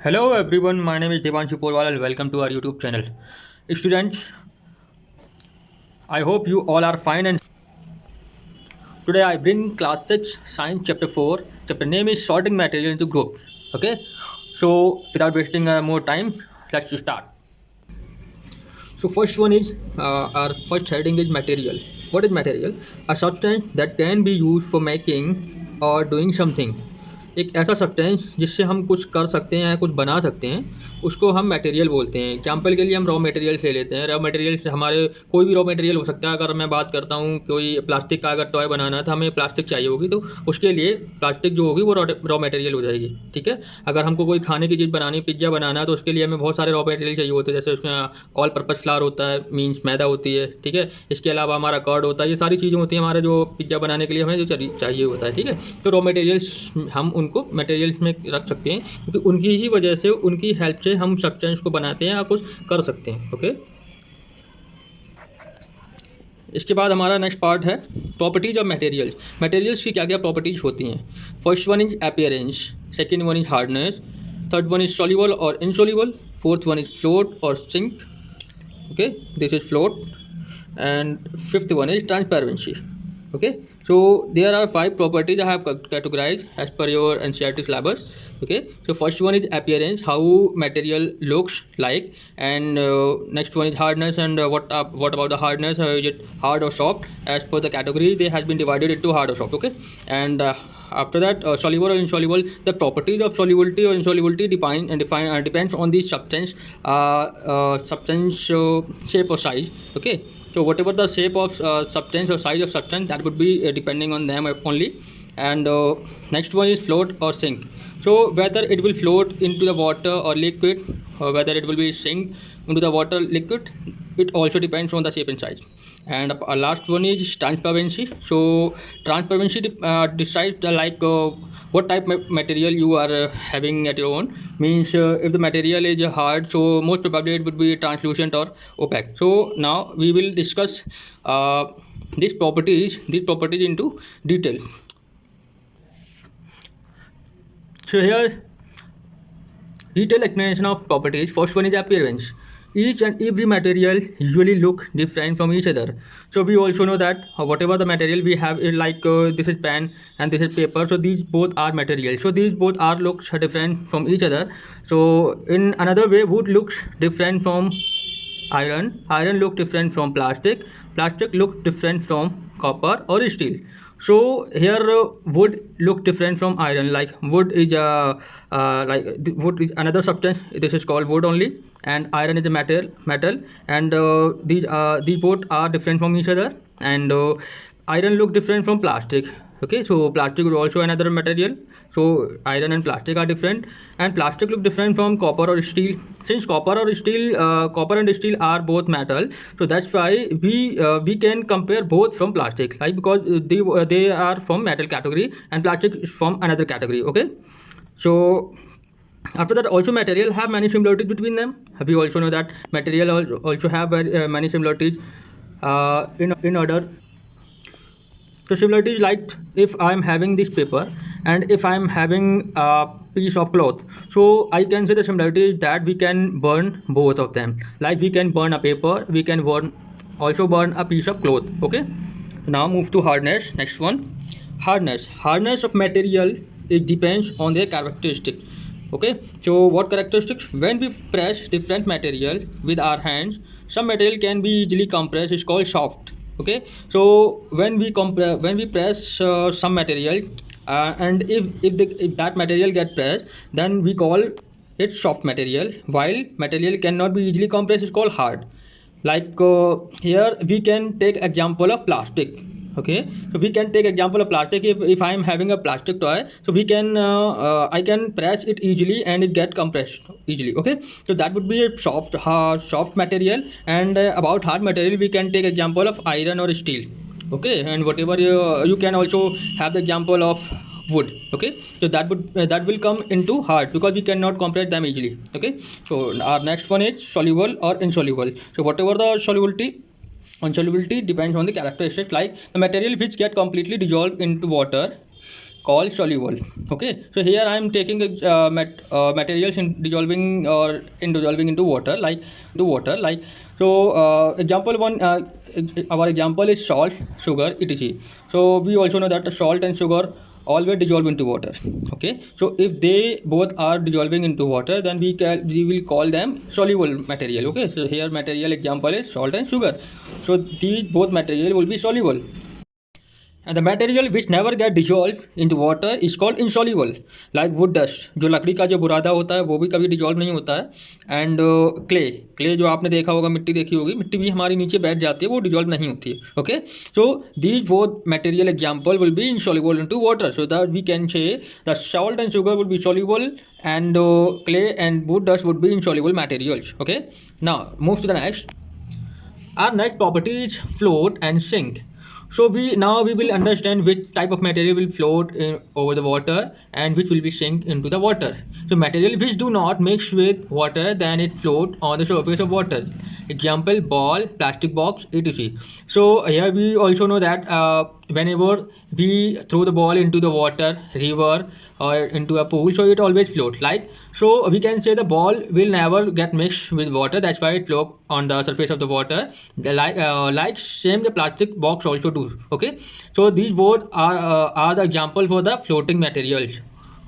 Hello everyone, my name is Devanshu Porwal and welcome to our YouTube channel. Students, I hope you all are fine and today I bring class 6 science chapter 4. Chapter name is sorting material into groups. Okay, so without wasting more time, let's start. So first one is our first heading is material. What is material? A substance that can be used for making or doing something. एक ऐसा substance जिससे हम कुछ कर सकते हैं या कुछ बना सकते हैं उसको हम मटेरियल बोलते हैं। एग्जांपल के लिए हम रॉ मटेरियल्स ले लेते हैं। रॉ मटेरियल्स हमारे कोई भी रॉ मटेरियल हो सकता है। अगर मैं बात करता हूँ कोई प्लास्टिक का अगर टॉय बनाना है तो हमें प्लास्टिक चाहिए होगी, तो उसके लिए प्लास्टिक जो होगी वो रॉ मटेरियल हो जाएगी। ठीक है, अगर हमको कोई खाने की चीज़ बनानी, पिज्ज़ा बनाना है, तो उसके लिए हमें बहुत सारे रॉ मटेरियल चाहिए होते हैं। जैसे उसमें ऑल पर्पज़ फ्लावर होता है, मीन्स मैदा होती है। ठीक है, इसके अलावा हमारा कर्ड होता है। ये सारी चीज़ें होती हैं हमारे जो पिज्ज़ा बनाने के लिए हमें जो चाहिए होता है। ठीक है, तो रॉ मटेरियल्स हम उनको मटेरियल्स में रख सकते हैं क्योंकि उनकी ही वजह से, उनकी हेल्प से हम सब्सटेंस को बनाते हैं या कुछ कर सकते हैं। ओके, इसके बाद हमारा नेक्स्ट पार्ट है प्रॉपर्टीज ऑफ मटेरियल्स। मटेरियल्स की क्या क्या प्रॉपर्टीज होती हैं। First one is appearance, second one is hardness, third one is soluble और insoluble, fourth one is float और sink. Okay, this is float, and fifth one is transparency. Okay, so there are 5 properties I have categorized as per your NCERT syllabus. Okay, so first one is appearance, how material looks like, and next one is hardness, and what about the hardness, is it hard or soft? As per the category they has been divided into hard or soft. Okay, and after that, soluble or insoluble, the properties of solubility or insolubility depends on the substance shape or size. Okay, so whatever the shape of substance or size of substance, that would be depending on them only. And next one is float or sink. So whether it will float into the water or liquid, or whether it will be sink into the water liquid, it also depends on the shape and size. And our last one is transparency. So transparency decides what type of material you are having at your own. Means if the material is hard, so most probably it would be translucent or opaque. So now we will discuss these properties into detail. So here detailed explanation of properties. First one is appearance. Each and every material usually look different from each other. So we also know that whatever the material we have, this is pen and this is paper, so these both are materials, so these both are looks different from each other. So in another way, wood looks different from iron look different from plastic look different from copper or steel. So here wood look different from iron. Like wood is wood is another substance, this is called wood only, and iron is a metal, and these both are different from each other. And iron look different from plastic. Okay, so plastic is also another material, so iron and plastic are different, and plastic look different from copper or steel. Since copper and steel are both metal, so that's why we can compare both from plastic, like because they are from metal category and plastic is from another category. Okay, so after that, also material have many similarities between them. We also know that material also have many similarities in order. So similarity is like if I am having this paper and if I am having a piece of cloth, so I can say the similarity is that we can burn both of them. Like we can burn a paper, we can also burn a piece of cloth. Okay, now move to hardness. Next one, hardness of material, it depends on their characteristics. Okay, so what characteristics? When we press different material with our hands, some material can be easily compressed, it's called soft. Okay, so when we press some material, and if that material get pressed, then we call it soft material, while material cannot be easily compressed, it's called hard. Like here we can take example of plastic. Okay, so we can take example of plastic. If I am having a plastic toy, so we can I can press it easily and it get compressed easily. Okay, so that would be a soft material. And about hard material, we can take example of iron or steel. Okay, and whatever you can also have the example of wood. Okay, so that will come into hard because we cannot compress them easily. Okay, so our next one is soluble or insoluble. So whatever the solubility depends on the characteristics, like the material which get completely dissolved into water, called soluble. Okay, so here I am taking materials in dissolving or in dissolving into water, like so. Example one, our example is salt, sugar, etc. So we also know that the salt and sugar always dissolve into water. Okay, so if they both are dissolving into water, then we will call them soluble material. Okay, so here material example is salt and sugar. So these both material will be soluble, and the material which never get dissolved into water is called insoluble, like wood dust. जो लकड़ी का जो बुरादा होता है वो भी कभी डिजॉल्व नहीं होता है, एंड क्ले जो आपने देखा होगा, मिट्टी देखी होगी, मिट्टी भी हमारी नीचे बैठ जाती है, वो डिजॉल्व नहीं होती है. Okay, so these both material example will be insoluble into water, so that we can say that salt and sugar will be soluble, and clay and wood dust would be insoluble materials. Okay, now move to the next. Our next property is float and sink. So we will understand which type of material will float over the water and which will be sink into the water. So material which do not mix with water, then it float on the surface of water. Example, ball, plastic box, etc. So here we also know that whenever we throw the ball into the water, river, or into a pool, so it always floats. Like, so we can say the ball will never get mixed with water, that's why it float on the surface of the water. Like same the plastic box also do. Okay, so these both are the example for the floating materials.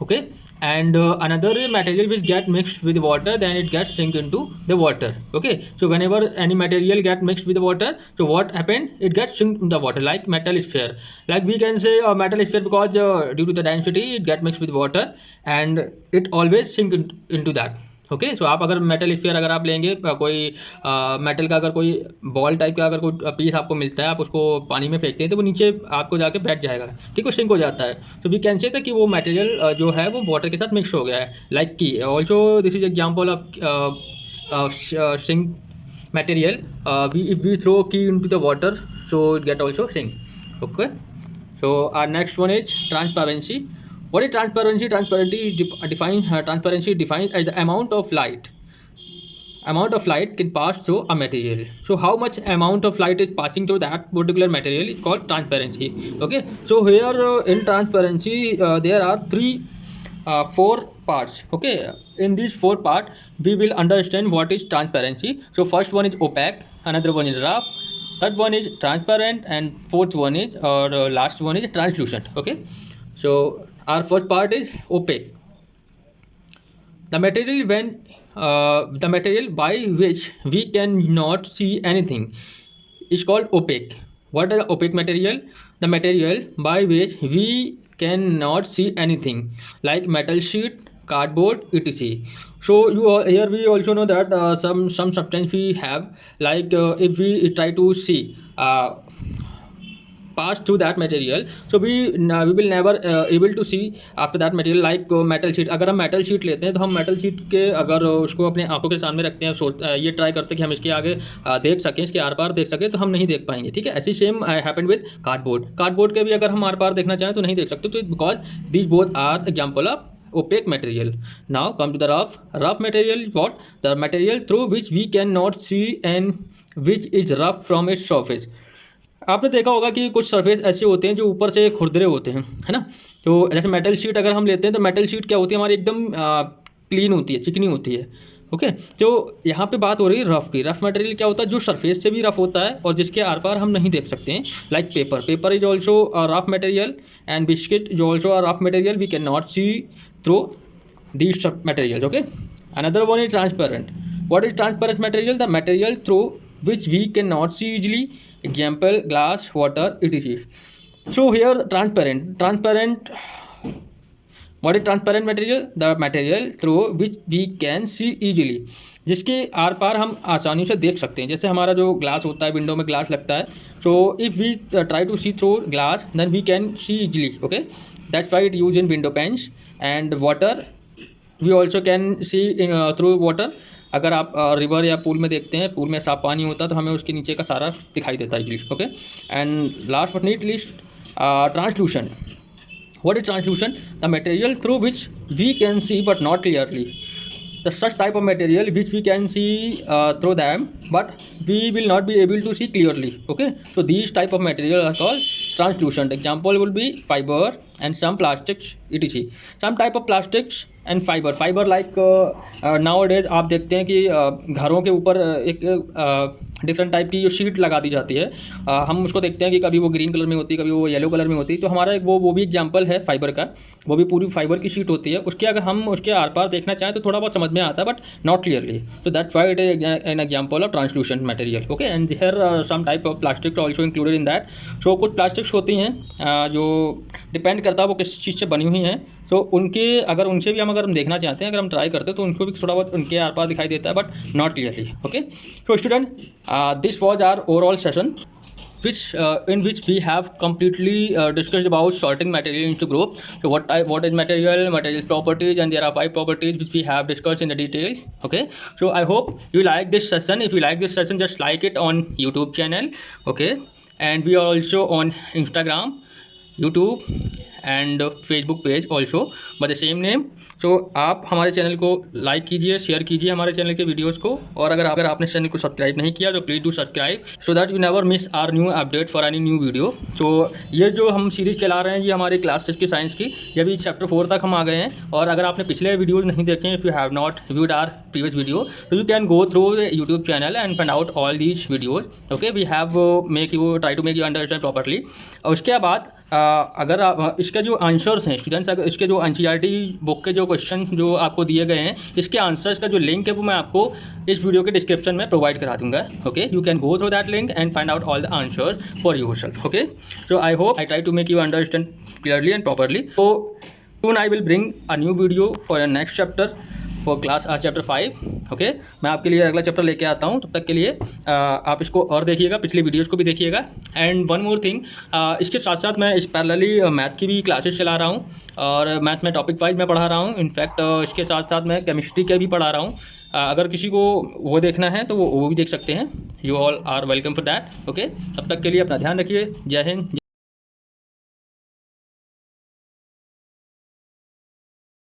Okay, and another material which get mixed with water, then it gets sink into the water. Okay, so whenever any material get mixed with the water, so what happened, it gets sink in the water, like metal sphere. Like we can say metal sphere, because due to the density it get mixed with water and it always sink into that. Okay, so आप अगर metal sphere अगर आप लेंगे, कोई metal का अगर कोई ball type का अगर कोई पीस आपको मिलता है, आप उसको पानी में फेंकते हैं तो वो नीचे आपको जाके बैठ जाएगा, ठीक है, सिंक हो जाता है. तो वी कैन से कि वो मटेरियल जो है वो वाटर के साथ मिक्स हो गया है. लाइक की also this is example of sink material. If we throw की into the water, so it get also sink. Okay, so our next one is transparency. What is transparency? Transparency defines as the amount of light can pass through a material. So how much amount of light is passing through that particular material is called transparency. Okay, so here in transparency there are four parts. Okay, in these four parts we will understand what is transparency. So first one is opaque, another one is rough, third one is transparent, and fourth one is last one is translucent. Okay, so our first part is opaque. The material by which we cannot see anything is called opaque. What is the opaque material? The material by which we cannot see anything, like metal sheet, cardboard, etc. So here we also know that some substance we have, like if we try to see pass through that material, so we will never able to see after that material. Like metal sheet, अगर हम metal sheet लेते हैं तो हम metal sheet के अगर उसको अपने आंखों के सामने रखते हैं, ये ट्राई करते हैं कि हम इसके आगे देख सकें, इसके आर पार देख सकें, तो हम नहीं देख पाएंगे. ठीक है, ऐसी सेम हैपन विद कार्डबोर्ड के भी अगर हम आर पार देखना चाहें तो नहीं देख सकते. तो because these both are example of opaque material. Now come to the rough material. What? The material through which we cannot see and which is rough from its surface. आपने देखा होगा कि कुछ सरफेस ऐसे होते हैं जो ऊपर से खुरदरे होते हैं, है ना. तो जैसे मेटल शीट अगर हम लेते हैं तो मेटल शीट क्या होती है, हमारी एकदम क्लीन होती है, चिकनी होती है. ओके, तो यहाँ पे बात हो रही है रफ़ की. रफ़ मटेरियल क्या होता है, जो सरफेस से भी रफ़ होता है और जिसके आर पार हम नहीं देख सकते हैं. Like paper is also rough material, and biscuit जो also are rough material, we can not see through these material. Okay, another one is transparent. What is transparent material? The material through which we can not see easily. Example, glass, water, etc. So here transparent. What is transparent material? The material through which we can see easily. जिसके are पार हम आसानी से देख सकते हैं. जैसे हमारा जो ग्लास होता है, विंडो में ग्लास लगता है, so if we try to see through glass, then we can see easily. Okay, that's why it used in window panes. And water, we also can see through water. अगर आप river या pool में देखते हैं, pool में साफ पानी होता है तो हमें उसके नीचे का सारा दिखाई देता है. Okay, and last but not least, translucent. What is translucent? The material through which we can see but not clearly. the such type of material which we can see through them, but we will not be able to see clearly. Okay, so these type of material are called translucent. Example will be fiber and some plastics etc. Some type of plastics and fiber like nowadays आप देखते हैं कि घरों के ऊपर एक different type की जो शीट लगा दी जाती है, हम उसको देखते हैं कि कभी वो ग्रीन कलर में होती है, कभी वो येलो कलर में होती है। तो हमारा एक वो भी एग्जांपल है फाइबर का, वो भी पूरी फाइबर की शीट होती है। उसके अगर हम उसके आर पार देखना चाहें तो थोड़ा बहुत समझ में आता है, बट नॉट क्लियरली। तो that's why it is an example of translucent material. Okay, and there some type of plastics also included in that. So कुछ प्लास्टिक्स होती हैं जो डिपेंड करता है वो किस चीज़ से बनी हुई हैं। तो उनके अगर उनसे भी अगर हम देखना चाहते हैं, अगर हम ट्राई करते हैं तो उनको भी थोड़ा बहुत उनके आर पार दिखाई देता है, but not clearly. Okay, so student, this was our overall session in which we have completely discussed about sorting material into group. So what is material properties, and there are 5 properties which we have discussed in the detail. Okay, so I hope you like this session. If you like this session, just like it on YouTube channel. Okay, and we are also on Instagram, YouTube and Facebook page also by the same name. तो आप हमारे channel को like कीजिए, share कीजिए हमारे channel के videos को, और अगर आपने चैनल को सब्सक्राइब नहीं किया तो please do subscribe so that you never miss our new update for any new video. तो ये जो हम सीरीज़ चला रहे हैं ये हमारी क्लास 6 की साइंस की, ये अभी चैप्टर 4 तक हम आ गए हैं। और अगर आपने पिछले वीडियोज़ नहीं देखे, if you have not viewed our previous video, तो you can go through the YouTube channel and find out all these videos. Okay, we have try to make you understand properly. और उसके बाद अगर आप इसके जो आंसर्स हैं students, अगर इसके जो NCERT बुक के जो क्वेश्चन जो आपको दिए गए हैं, इसके आंसर्स का जो लिंक है वो मैं आपको इस वीडियो के डिस्क्रिप्शन में प्रोवाइड करा दूंगा। Okay, you can go through that link and find out all the answers for yourself. Okay, so I hope I try to make you understand clearly and properly. So soon I will bring a new video for a next chapter for class chapter 5. Okay, मैं आपके लिए अगला chapter लेके आता हूँ। तब तक के लिए आप इसको और देखिएगा, पिछले वीडियोस को भी देखिएगा। एंड वन मोर थिंग, इसके साथ साथ मैं इस पैरेलली मैथ की भी क्लासेस चला रहा हूँ, और मैथ में टॉपिक वाइज मैं पढ़ा रहा हूँ। इनफैक्ट इसके साथ साथ मैं केमिस्ट्री के भी पढ़ा रहा हूँ। अगर किसी को वो देखना है तो वो भी देख सकते हैं। You all are welcome for that. Okay, तब तक के लिए अपना ध्यान रखिए। जय हिंद।